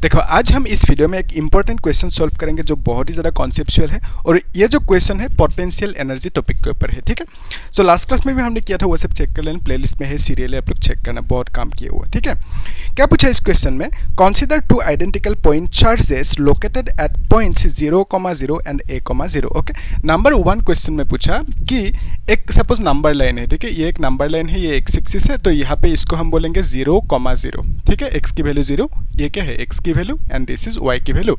देखो आज हम इस वीडियो में एक इंपॉर्टेंट क्वेश्चन सॉल्व करेंगे जो बहुत ही ज़्यादा कॉन्सेप्चुअल है और ये जो क्वेश्चन है पोटेंशियल एनर्जी टॉपिक के ऊपर है। ठीक है, सो लास्ट क्लास में भी हमने किया था, वो सब चेक कर लेना, प्लेलिस्ट में है, सीरियल है, आप लोग चेक करना, बहुत काम किए हुआ। ठीक है, क्या पूछा इस क्वेश्चन में, consider two identical point charges located at points 0,0 and A,0। Okay, number 1 question में पूछा कि एक सपोज नंबर लाइन है। ठीक है, ये एक नंबर लाइन है, ये एक्स एक्सिस है, तो यहाँ पे इसको हम बोलेंगे 0,0। ठीक है, एक्स की वैल्यू 0, ये क्या है एक्स की value and this is Y की वैल्यू।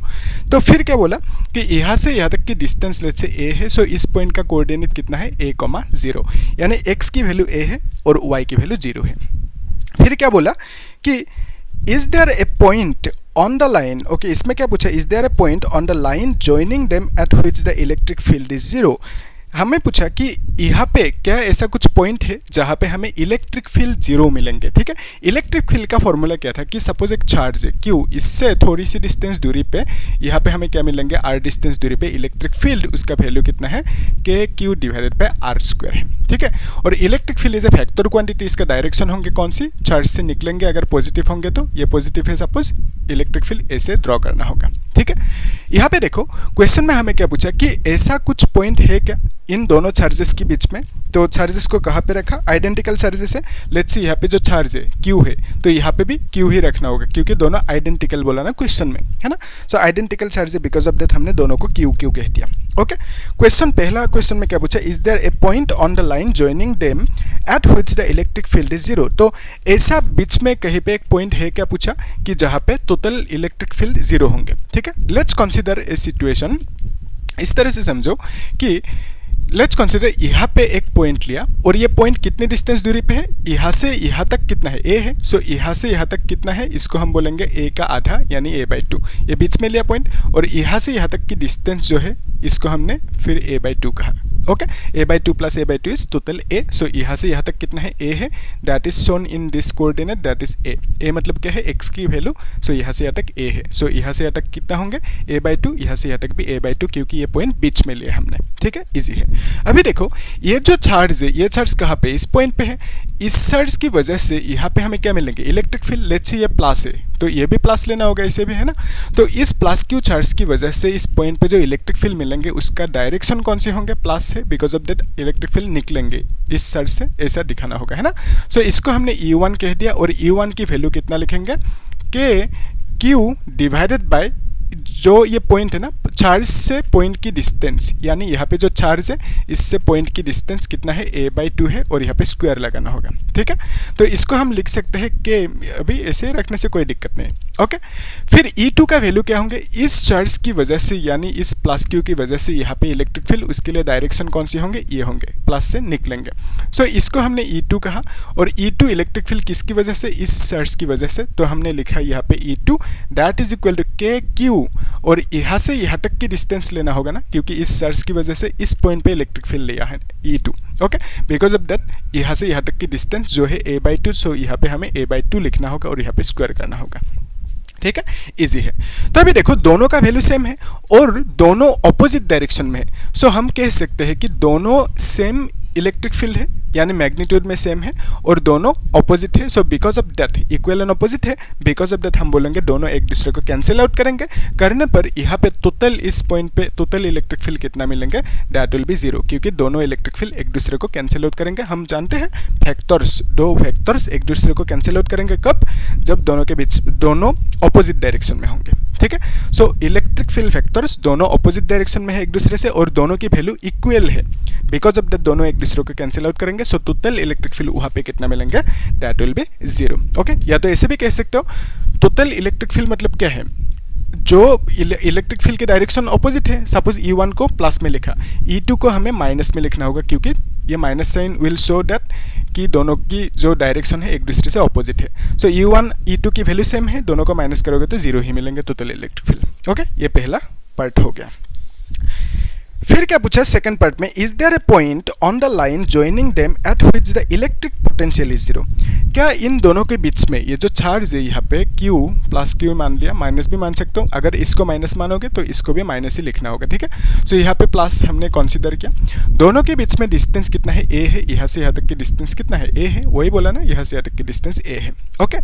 तो फिर क्या बोला कि यहाँ से यहाँ तक की डिस्टेंस लेट्स से a है, सो इस पॉइंट का कोऑर्डिनेट कितना है A,0, यानी x की वैल्यू a है और y की वैल्यू 0 है। फिर क्या बोला कि is there a point on the line, okay, इसमें क्या पूछा, is there a point on the line joining them at which the electric field is 0। हमें पूछा कि यहाँ पे क्या ऐसा कुछ पॉइंट है जहाँ पे हमें इलेक्ट्रिक फील्ड 0 मिलेंगे। ठीक है, इलेक्ट्रिक फील्ड का फॉर्मूला क्या था कि सपोज एक चार्ज है Q, इससे थोड़ी सी डिस्टेंस दूरी पे यहाँ पे हमें क्या मिलेंगे, R डिस्टेंस दूरी पे इलेक्ट्रिक फील्ड, उसका वैल्यू कितना है KQ डिवाइडेड बाय R² है। ठीक है, और electric field is a factor quantity, इसका डायरेक्शन होंगे कौन सी, चार्ज से निकलेंगे, अगर पॉजिटिव होंगे तो ये पॉजिटिव है, सपोज इलेक्ट्रिक फील्ड ऐसे ड्रॉ करना होगा। ठीक है, यहाँ पे देखो क्वेश्चन में हमें क्या पूछा कि ऐसा कुछ पॉइंट है क्या इन दोनों चार्जेस के बीच में। तो चार्जेस को कहाँ पे रखा, आइडेंटिकल चार्जेस है, लेट्स सी यहाँ पे जो चार्ज है Q है, तो यहाँ पे भी Q ही रखना होगा क्योंकि दोनों आइडेंटिकल बोला ना क्वेश्चन में, है ना। सो आइडेंटिकल चार्ज है, बिकॉज ऑफ दैट हमने दोनों को Q कह दिया। ओके, क्वेश्चन पहला क्वेश्चन में क्या पूछा, is there a point on the line joining them at which the electric field is 0। तो ऐसा बीच में कहीं पे एक पॉइंट है क्या पूछा कि जहाँ पे टोटल इलेक्ट्रिक फील्ड 0 होंगे। ठीक है, लेट्स कंसीडर ए सिचुएशन, इस तरह से समझो कि लेट्स कंसीडर यहाँ पे एक पॉइंट लिया और ये पॉइंट कितने डिस्टेंस दूरी पे है, यहाँ से यहाँ तक कितना है a है, सो यहाँ से यहाँ तक कितना है, इसको हम बोलेंगे a का आधा यानी a/2। ये बीच में लिया पॉइंट और यहाँ से यहाँ तक की डिस्टेंस जो है इसको हमने फिर a/2 कहा। Okay, a/2 plus a/2 is total a, सो यहाँ से यहाँ तक कितना है a है, that is shown in this coordinate, that is a मतलब क्या है x की वैल्यू, सो यहाँ से यहाँ तक a है, सो यहाँ से यहाँ तक कितना होंगे a/2, यहाँ से यहाँ तक भी a/2 क्योंकि ये पॉइंट बीच में लिया हमने। ठीक है, इजी है। अभी देखो ये जो चार्ज है, ये चार्ज कहाँ पे, इस पॉइंट पे है, इस चार्ज की वजह से यहाँ पे हमें क्या मिलेंगे, इलेक्ट्रिक फील्ड। लेट्स से ये प्लस है तो ये भी प्लस लेना होगा, इसे भी, है ना। तो इस प्लस क्यू चार्ज की वजह से इस पॉइंट पे जो इलेक्ट्रिक फील्ड मिलेंगे उसका डायरेक्शन कौन से होंगे, प्लस है, because of that electric field निकलेंगे इस चार्ज से, ऐसा दिखाना होगा, है ना। सो इसको हमने E1 कह दिया और E1 की वैल्यू कितना लिखेंगे, KQ डिवाइडेड बाय जो ये पॉइंट है ना, चार्ज से पॉइंट की डिस्टेंस, यानी यहाँ पे जो चार्ज है इससे पॉइंट की डिस्टेंस कितना है a/2 है और यहाँ पे स्क्वायर लगाना होगा। ठीक है, तो इसको हम लिख सकते हैं कि अभी ऐसे रखने से कोई दिक्कत नहीं। ओके, फिर E2 का वैल्यू क्या होंगे, इस चार्ज की वजह से यानी इस प्लस Q की वजह से यहाँ पे इलेक्ट्रिक फील्ड, उसके लिए डायरेक्शन कौन सी होंगे, ये होंगे, प्लस से निकलेंगे। सो इसको हमने E2 कहा और E2 इलेक्ट्रिक फील्ड किसकी वजह से, इस चार्ज की वजह से, तो हमने लिखा यहाँ पे E2 that is equal to KQ और यहाँ से यहाँ तक की डिस्टेंस लेना होगा ना, क्योंकि इस चार्ज की वजह से इस पॉइंट पे इलेक्ट्रिक फील्ड लिया है E2। Okay, because of that यहाँ से यहाँ तक की डिस्टेंस जो है a/2, सो यहाँ पे हमें a/2 लिखना होगा और यहाँ पे स्क्वायर करना होगा। ठीक है, इजी है। तो अभी देखो दोनों का वैल्यू सेम है और दोनों ऑपोजिट डायरेक्शन में है, सो हम कह सकते हैं कि दोनों सेम इलेक्ट्रिक फील्ड है, यानी मैग्नीट्यूड में सेम है और दोनों ऑपोजिट है। So because of that equal and opposite है, बिकॉज ऑफ दैट हम बोलेंगे दोनों एक दूसरे को कैंसिल आउट करेंगे, करने पर यहाँ पे टोटल, इस पॉइंट पे टोटल इलेक्ट्रिक फील्ड कितना मिलेंगे, दैट विल बी 0, क्योंकि दोनों इलेक्ट्रिक फील्ड एक दूसरे को कैंसिल आउट करेंगे। हम जानते हैं फैक्टर्स, दो फैक्टर्स एक दूसरे को कैंसिल आउट करेंगे कब, जब दोनों के बीच दोनों ऑपोजिट डायरेक्शन में होंगे। ठीक है, सो इलेक्ट्रिक फील्ड फैक्टर्स दोनों ऑपोजिट डायरेक्शन में है एक दूसरे से और दोनों की वैल्यू इक्वल है, बिकॉज ऑफ दैट दोनों एक दूसरे को कैंसिल आउट करेंगे, सो टोटल इलेक्ट्रिक फील्ड वहाँ पे कितना मिलेंगे, दैट विल बी 0। ओके, या तो ऐसे भी कह सकते हो, टोटल इलेक्ट्रिक फील्ड मतलब क्या है, जो इलेक्ट्रिक फील्ड के डायरेक्शन ऑपोजिट है, सपोज E1 को प्लस में लिखा, E2 को हमें माइनस में लिखना होगा, क्योंकि ये minus sign will show that कि दोनों की जो डायरेक्शन है एक दूसरे से ऑपोजिट है। सो E1 E2 की वैल्यू सेम है, दोनों को माइनस करोगे तो 0 ही मिलेंगे टोटल इलेक्ट्रिक फील्ड। ओके, ये पहला पार्ट हो गया। फिर क्या पूछा सेकंड पार्ट में, is there a point on the line joining them at which the electric potential is zero. क्या इन दोनों के बीच में ये जो चार्ज है यहाँ पे Q प्लस Q मान लिया, माइनस भी मान सकते हो, अगर इसको माइनस मानोगे तो इसको भी माइनस ही लिखना होगा, ठीक है। सो यहाँ पे प्लस हमने कंसीडर किया। दोनों के बीच में डिस्टेंस कितना है, A है, यहाँ से यहाँ तक की डिस्टेंस कितना है, A है, वही बोला ना, यहाँ से यहाँ तक की डिस्टेंस A है, ओके।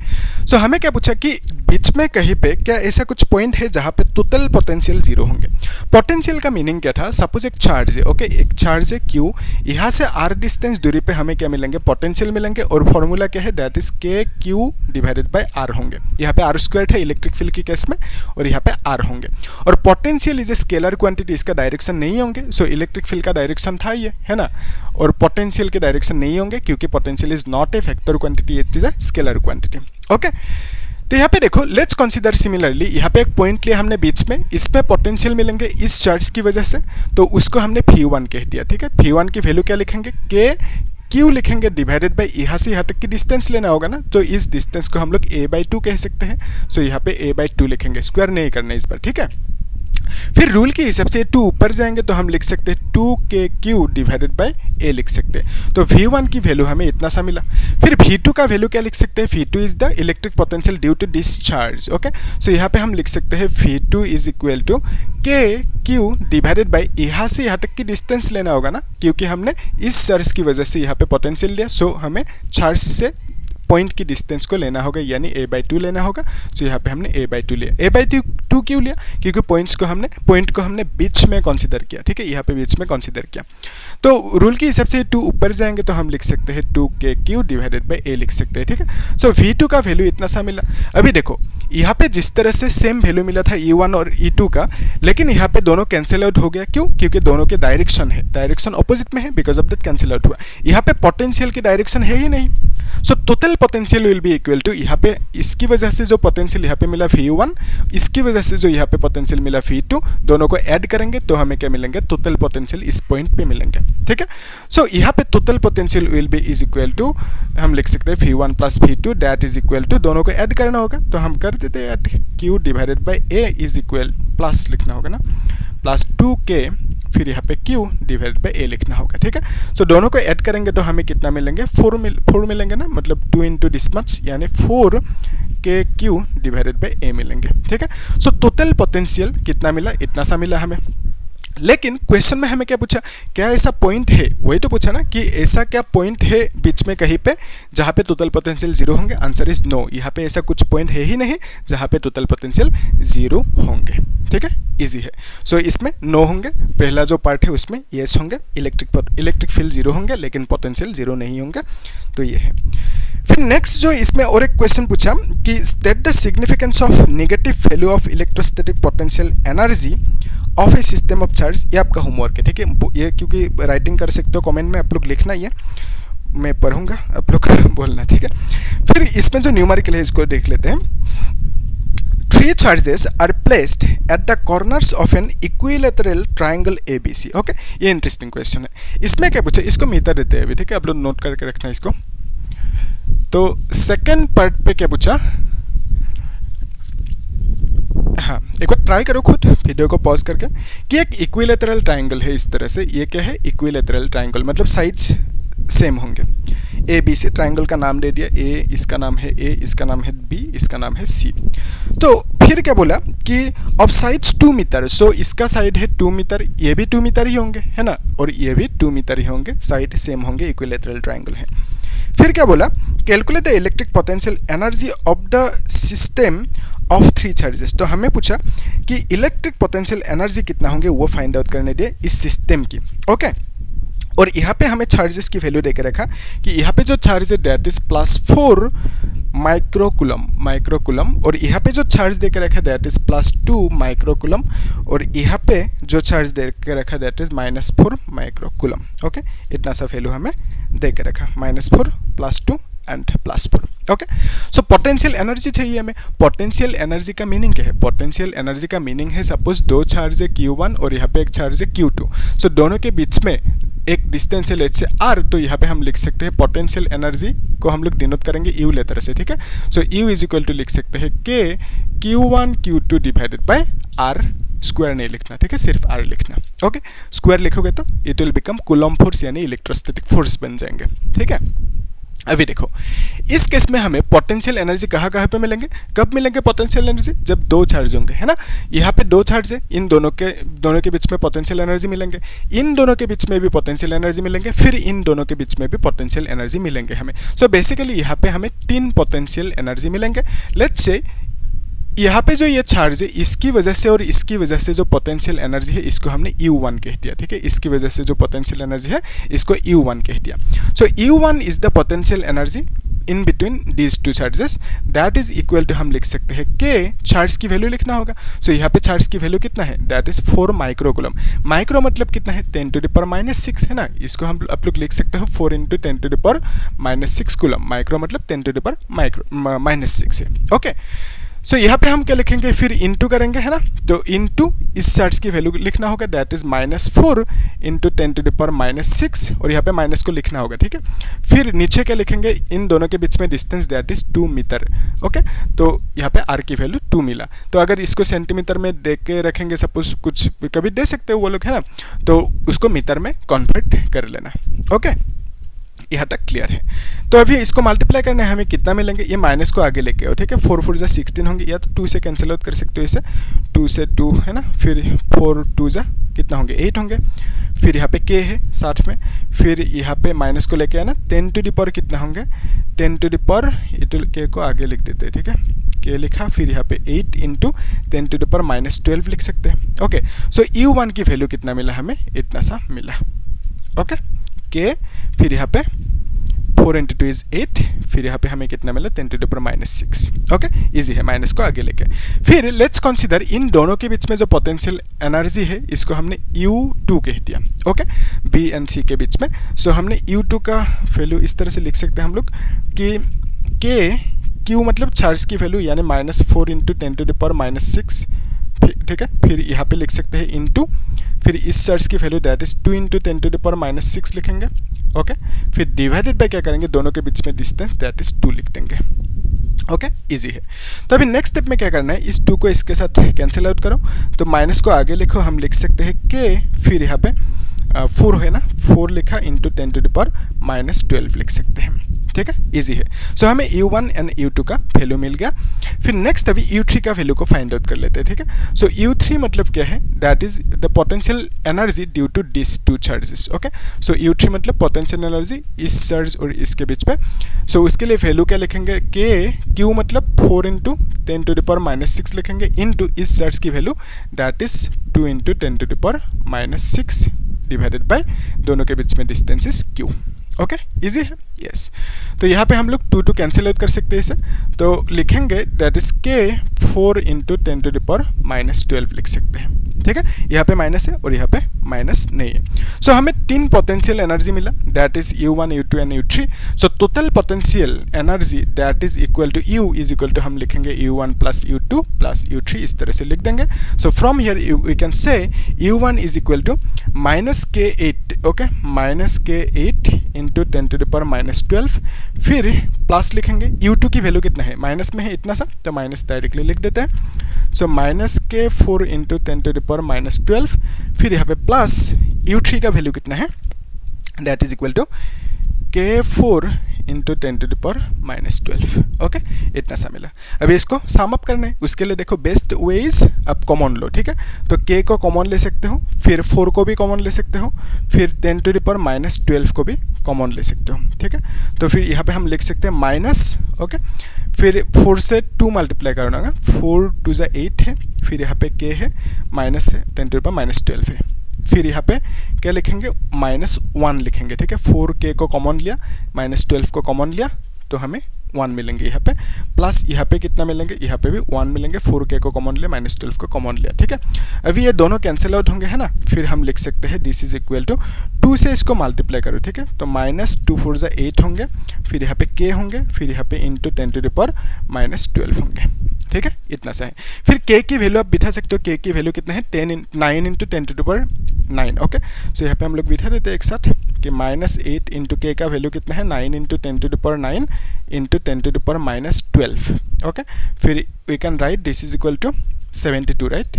सो हमें क्या पूछा कि बीच में कहीं पे क्या ऐसा कुछ पॉइंट है जहाँ पे टोटल पोटेंशियल जीरो होंगे। पोटेंशियल का मीनिंग क्या था, सपोज एक चार्ज है, ओके, एक चार्ज है Q, यहाँ से R डिस्टेंस दूरी पे हमें क्या मिलेंगे, पोटेंशियल मिलेंगे, और फॉर्मूला क्या है, that is KQ divided bye R होंगे। यहाँ पे R स्क्वायर है इलेक्ट्रिक फील्ड की केस में, और यहाँ पे R होंगे। और potential is a scalar quantity, इसका डायरेक्शन नहीं होंगे। सो इलेक्ट्रिक फील्ड का डायरेक्शन था ये, है ना, और पोटेंशियल के डायरेक्शन नहीं होंगे क्योंकि potential is not a vector quantity, it is a scalar quantity, okay. तो यहाँ पे देखो, लेट्स कंसीडर सिमिलरली, यहाँ पे एक पॉइंट लिया हमने बीच में, इसमें पोटेंशियल मिलेंगे इस चार्ज की वजह से, तो उसको हमने P1 कह दिया, ठीक है। P1 की वैल्यू क्या लिखेंगे, Q लिखेंगे डिवाइडेड बाई यहाँ से यहाँ तक की डिस्टेंस लेना होगा ना, तो इस डिस्टेंस को हम लोग A/2 कह सकते हैं। सो यहाँ पे A/2 लिखेंगे, स्क्वायर नहीं करना इस बार, ठीक है। फिर रूल के हिसाब से 2 ऊपर जाएंगे तो हम लिख सकते हैं 2KQ डिवाइडेड बाय A लिख सकते हैं। तो V1 की वैल्यू हमें इतना सा मिला। फिर V2 का वैल्यू क्या लिख सकते हैं, V2 is the electric potential due to discharge, okay. So यहाँ पे हम लिख सकते हैं V2 is equal to KQ divided by, यहाँ से यहाँ तक की डिस्टेंस लेना होगा ना, क्योंकि हमने इस चार्ज की वजह से यहाँ पे पोटेंशियल लिया। सो हमें चार्ज से पॉइंट की डिस्टेंस को लेना होगा, यानी A/2 लेना होगा। सो यहाँ पे हमने A/2 लिया। A/2 क्यों लिया, क्योंकि पॉइंट को हमने बीच में कंसीडर किया, ठीक है, यहाँ पे बीच में कंसीडर किया। तो रूल के हिसाब से 2 ऊपर जाएंगे तो हम लिख सकते हैं 2KQ डिवाइडेड बाय A लिख सकते हैं, ठीक है। सो V2 का वैल्यू इतना सा मिला। अभी देखो यहाँ पे जिस तरह से सेम वैल्यू मिला था E1 और E2 का, लेकिन यहाँ पे दोनों कैंसिल आउट हो गया। क्यों, क्योंकि दोनों के डायरेक्शन है, डायरेक्शन ऑपोजिट में है, because of that cancel out हुआ। यहाँ पे पोटेंशियल की डायरेक्शन है ही नहीं। So total potential will be equal to, यहाँ पे इसकी वजह से जो पोटेंशियल यहाँ पे मिला V1, इसकी वजह से जो यहाँ पे पोटेंशियल मिला V2, दोनों को ऐड करेंगे तो हमें क्या मिलेंगे, टोटल पोटेंशियल इस पॉइंट पे मिलेंगे, ठीक है। सो यहाँ पे total potential will be is equal to, हम लिख सकते हैं V1 plus V2 that is equal to, दोनों को ऐड करना होगा तो हम कर देते हैं add, Q divided by A is equal, plus लिखना होगा ना, प्लस 2K, फिर यहाँ पे Q डिवाइडेड बाई A लिखना होगा, ठीक है। सो दोनों को ऐड करेंगे तो हमें कितना मिलेंगे, 4 मिलेंगे ना, मतलब 2 इंटू दिस मच, यानी 4KQ डिवाइडेड बाई A मिलेंगे, ठीक है। सो टोटल पोटेंशियल कितना मिला, इतना सा मिला हमें। लेकिन क्वेश्चन में हमें क्या पूछा, क्या ऐसा पॉइंट है, वही तो पूछा ना कि ऐसा क्या पॉइंट है बीच में कहीं पे जहाँ पे टोटल पोटेंशियल जीरो होंगे। आंसर इज नो, यहाँ पे ऐसा कुछ पॉइंट है ही नहीं जहाँ पे टोटल पोटेंशियल जीरो होंगे, ठीक है, इजी है। सो इसमें नो होंगे, पहला जो पार्ट है उसमें येस होंगे, इलेक्ट्रिक फील्ड जीरो होंगे लेकिन पोटेंशियल जीरो नहीं होंगे, तो ये है। फिर नेक्स्ट जो इसमें और एक क्वेश्चन पूछा कि state the significance of negative value of electrostatic potential energy of A system of charge. ये आपका होमवर्क है, ठीक है, ये क्योंकि राइटिंग कर सकते हो, कमेंट में आप लोग लिखना ही है, मैं पढ़ूंगा, आप लोग बोलना, ठीक है। फिर इसमें जो न्यूमेरिकल है इसको देख लेते हैं। 3 charges are placed at the corners of an equilateral triangle ABC, okay. ये इंटरेस्टिंग क्वेश्चन है। इसमें क्या पूछा, इसको मीटर देते हैं अभी, ठीक है, आप लोग नोट करके रखना इसको। तो सेकंड पार्ट पे क्या पूछा, हाँ, एक बार ट्राई करो खुद वीडियो को पॉज करके, कि एक इक्विलेटरल ट्रायंगल है इस तरह से, ये क्या है, इक्विलेटरल ट्रायंगल, मतलब साइड्स सेम होंगे। ए बी सी ट्रायंगल का नाम दे दिया, ए इसका नाम है A, इसका नाम है B, इसका नाम है C। तो फिर क्या बोला कि ऑफ साइड्स 2 मीटर, सो इसका साइड है 2 मीटर, ये भी 2 मीटर ही होंगे, है ना, और ये भी 2 मीटर ही होंगे, साइड सेम होंगे, इक्विलेटरल ट्रायंगल है। फिर क्या बोला, calculate the electric potential energy of the system of 3 charges. तो हमें पूछा कि इलेक्ट्रिक पोटेंशियल एनर्जी कितना होंगे वो फाइंड आउट करने दे इस सिस्टम की, ओके। और यहाँ पे हमें चार्जेस की वैल्यू देकर रखा कि यहाँ पे जो चार्ज है दैट इज +4 माइक्रोकुलम, और यहाँ पे जो चार्ज देकर रखा दैट इज +2 माइक्रोकुलम, और यहाँ पे जो चार्ज देकर रखा दैट इज -4 माइक्रोकुलम, ओके। इतना सा वैल्यू हमें देकर रखा, -4 +2 and +4, okay. So potential energy चाहिए हमें। पोटेंशियल एनर्जी का मीनिंग क्या है, पोटेंशियल एनर्जी का मीनिंग है, सपोज 2 चार्ज है Q1 और यहाँ पे एक चार्ज है Q2, सो दोनों के बीच में एक डिस्टेंस है लेट्स से R, तो यहाँ पे हम लिख सकते हैं पोटेंशियल एनर्जी को हम लोग डिनोट करेंगे U लेटर से, ठीक है। सो U इज इक्वल टू लिख सकते हैं K Q1 Q2 divided by R², square नहीं लिखना, ठीक है, सिर्फ R लिखना। ओके, स्क्वायर लिखोगे तो it will become coulomb force यानी इलेक्ट्रोस्टैटिक फोर्स बन जाएंगे, ठीक है। अभी देखो, इस केस में हमें पोटेंशियल एनर्जी कहाँ पे मिलेंगे, कब मिलेंगे पोटेंशियल एनर्जी, जब दो चार्ज होंगे, है ना। यहाँ पे दो चार्ज है, इन दोनों के बीच में पोटेंशियल एनर्जी मिलेंगे, इन दोनों के बीच में भी पोटेंशियल एनर्जी मिलेंगे, फिर इन दोनों के बीच में भी पोटेंशियल एनर्जी मिलेंगे हमें। सो बेसिकली यहाँ पे हमें 3 पोटेंशियल एनर्जी मिलेंगे। लेट्स से यहाँ पे जो ये चार्ज है, इसकी वजह से और इसकी वजह से जो पोटेंशियल एनर्जी है, इसको हमने U1 कह दिया, ठीक है। इसकी वजह से जो पोटेंशियल एनर्जी है, इसको U1 कह दिया। So U1 is the potential energy in between these two charges, that is equal to, हम लिख सकते हैं K, चार्ज की वैल्यू लिखना होगा। सो यहाँ पे चार्ज की वैल्यू कितना है, दैट इज 4 माइक्रोकूलम। माइक्रो मतलब कितना है, 10⁻⁻6 है ना। इसको हम आप लोग लिख सकते हो 4 × 10⁻⁻6 कूलम। माइक्रो मतलब 10⁻⁻6 है। ओके, सो यहाँ पे हम क्या लिखेंगे, फिर इनटू करेंगे, है ना। तो इनटू इस चार्ज की वैल्यू लिखना होगा, दैट इज -4 × 10⁻⁻6, और यहाँ पे माइनस को लिखना होगा, ठीक है। फिर नीचे क्या लिखेंगे, इन दोनों के बीच में distance that is 2 metre. Okay, तो यहाँ पे R की वैल्यू 2 मिला। तो अगर इसको सेंटीमीटर में दे के रखेंगे, सपोज कुछ कभी दे सकते हो वो लोग, है ना, तो उसको मीटर में कन्वर्ट कर लेना। ओके, यहाँ तक क्लियर है। तो अभी इसको मल्टीप्लाई करना है, हमें कितना मिलेंगे, ये माइनस को आगे लेके आओ, ठीक है। 4 4 जा 16 होंगे, या तो 2 से कैंसिल आउट कर सकते हो इसे, 2 से 2 है ना, फिर 4 2 जा कितना होंगे, 8 होंगे। फिर यहाँ पे K है साथ में, फिर यहाँ पे माइनस को लेके आना, 10 टू द पावर कितना होंगे, 10 टू द पावर, K को आगे लिख देते हैं, ठीक है। K लिखा, फिर यहाँ पे 8 × 10 टू द पावर -12 लिख सकते हैं। ओके, सो U1 की वैल्यू कितना मिला हमें, इतना सा मिला। ओके, K, फिर यहाँ पे 4 × 2 इज 8, फिर यहाँ पे हमें कितना मिला, 10 to the power -6। Okay, easy है, माइनस को आगे लेके। फिर लेट्स कंसीडर इन दोनों के बीच में जो पोटेंशियल एनर्जी है, इसको हमने U2 कह दिया। ओके, B एंड C के बीच में। सो हमने U2 का वैल्यू इस तरह से लिख सकते हैं हम लोग कि Q मतलब चार्ज की वैल्यू, यानी -4 × 10 टू द पावर -6, ठीक है। फिर यहाँ पे लिख सकते हैं इनटू, फिर इस चार्ज की value that is 2 × 10 to the power -6 लिखेंगे। ओके, फिर डिवाइडेड बाय क्या करेंगे, दोनों के बीच में डिस्टेंस दैट इज 2 लिख देंगे। ओके, इजी है। तो अभी नेक्स्ट स्टेप में क्या करना है, इस 2 को इसके साथ कैंसिल आउट करो, तो माइनस को आगे लिखो, हम लिख सकते हैं K, फिर यहाँ पे 4 है ना, 4 लिखा × 10 टू द पावर -12 लिख सकते हैं, ठीक है। इजी है। सो हमें U1 एंड U2 का वैल्यू मिल गया। फिर नेक्स्ट अभी U3 का वैल्यू को फाइंड आउट कर लेते हैं, ठीक है। सो U3 मतलब क्या है, that is the potential energy due to this 2 charges. Okay, so U3 मतलब पोटेंशियल एनर्जी इस चार्ज और इसके बीच में। सो उसके लिए वैल्यू क्या लिखेंगे, Q मतलब 4 × 10 टू द पावर -6 लिखेंगे, इनटू इस चार्ज की value that is 2 × 10 to the power -6 divided by दोनों के बीच में distance is Q। Okay, easy है, यस। तो यहाँ पे हम लोग 2 कैंसिल आउट कर सकते हैं इसे, तो लिखेंगे that is K 4 × 10 to the power -12 लिख सकते हैं, ठीक है। यहाँ पे माइनस है और यहाँ पे माइनस नहीं है। सो हमें 3 पोटेंशियल एनर्जी मिला, that is U1 U2 and U3। So total potential energy that is equal to U is equal to, हम लिखेंगे U1 + U2 + U3, इस तरह से लिख देंगे। So from here we can say U1 is equal to -K8, okay, -K8 × 10 to the power -12, फिर plus लिखेंगे। U2 की वैल्यू कितना है, माइनस में है इतना सा, तो माइनस डायरेक्टली लिख देते हैं। सो -K4 × 10 टू द पावर -12, फिर यहाँ पे प्लस U3 का वैल्यू कितना है, that is equal to K4 × 10 to the power -12। Okay, इतना सा मिला। अभी इसको सम अप करना है, उसके लिए देखो बेस्ट वे इज आप कॉमन लो, ठीक है। तो K को कॉमन ले सकते हो, फिर 4 को भी कॉमन ले सकते हो, फिर 10 टू द पावर -12 को भी कॉमन ले सकते हो, ठीक है। तो फिर यहाँ पे हम लिख सकते हैं माइनस, ओके, फिर 4 से 2 मल्टीप्लाई करना होगा, 4 2 जा 8 है, फिर यहाँ पे K है, माइनस है, 10 टू द पावर -12 है। फिर यहाँ पे क्या लिखेंगे, -1 लिखेंगे, ठीक है। 4K को कॉमन लिया, -12 को कॉमन लिया, तो हमें 1 मिलेंगे यहाँ पे, प्लस यहाँ पे कितना मिलेंगे, यहाँ पे भी 1 मिलेंगे, 4K को कॉमन लिया, -12 को कॉमन लिया, ठीक है। अभी ये दोनों कैंसिल आउट होंगे, है ना। फिर हम लिख सकते हैं दिस इज इक्वल टू 2 से इसको मल्टीप्लाई करो, ठीक है। तो -2 4 जा 8 होंगे, फिर यहाँ पे K होंगे, फिर यहाँ पे × 10 टू द पावर -12 होंगे, ठीक है। इतना सा है। फिर K की वैल्यू आप बिठा सकते हो, K की वैल्यू कितना है, 9 × 10 to the power 9। Okay, so यहाँ पे हम लोग बिठा देते हैं एक साथ कि -8 × K का वैल्यू कितना है, 9 × 10 to the power 9 × 10 to the power -12। Okay, फिर we can write this is equal to 72, right.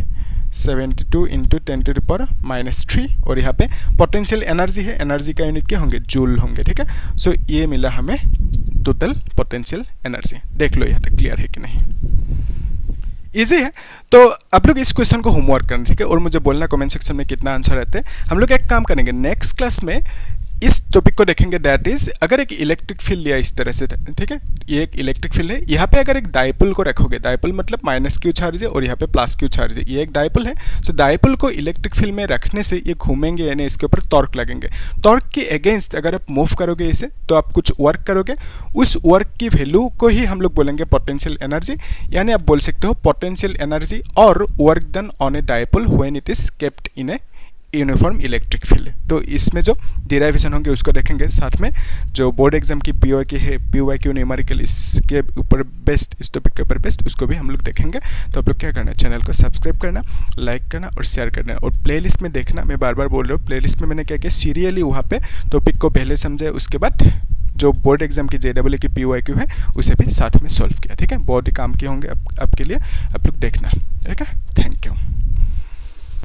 72 into 10⁻³ और यहाँ पे पोटेंशियल एनर्जी है, एनर्जी का यूनिट क्या होंगे, जूल होंगे, ठीक है। सो ये मिला हमें टोटल पोटेंशियल एनर्जी। देख लो यहाँ तक क्लियर है कि नहीं, इजी है। तो आप लोग इस क्वेश्चन को होमवर्क करना, ठीक है, और मुझे बोलना कमेंट सेक्शन में कितना आंसर रहते हैं। हम लोग एक काम करेंगे, नेक्स्ट क्लास में इस टॉपिक को देखेंगे, दैट इज अगर एक इलेक्ट्रिक फील्ड लिया इस तरह से, ठीक है, ये एक इलेक्ट्रिक फील्ड है, यहाँ पे अगर एक डायपोल को रखोगे, डायपोल मतलब -q चार्ज है और यहाँ पे +q चार्ज है, ये एक डायपोल है। सो डायपोल को इलेक्ट्रिक फील्ड में रखने से ये घूमेंगे, यानी इसके ऊपर टॉर्क लगेंगे। टॉर्क के अगेंस्ट अगर आप मूव करोगे इसे, तो आप कुछ वर्क करोगे, उस वर्क की वैल्यू को ही हम लोग बोलेंगे पोटेंशियल एनर्जी, यानी आप बोल सकते हो पोटेंशियल एनर्जी और work done on A dipole when it is kept in a uniform electric field. तो इसमें जो डिराइवेशन होंगे उसको देखेंगे, साथ में जो बोर्ड एग्जाम की PYQ है, PYQ न्यूमेरिकल, इसके ऊपर बेस्ट, इस टॉपिक के ऊपर बेस्ट, उसको भी हम लोग देखेंगे। तो आप लोग क्या करना है, चैनल को सब्सक्राइब करना, लाइक करना और शेयर करना, और प्लेलिस्ट में देखना। मैं बार बार बोल रहा हूँ, प्लेलिस्ट में मैंने क्या किया, सीरियली वहाँ पे टॉपिक को पहले समझे, उसके बाद जो बोर्ड एग्जाम की JEE की PYQ है उसे भी साथ में सॉल्व किया, ठीक है। बहुत ही काम के होंगे आपके लिए, आप लोग देखना, ठीक है। Thank you.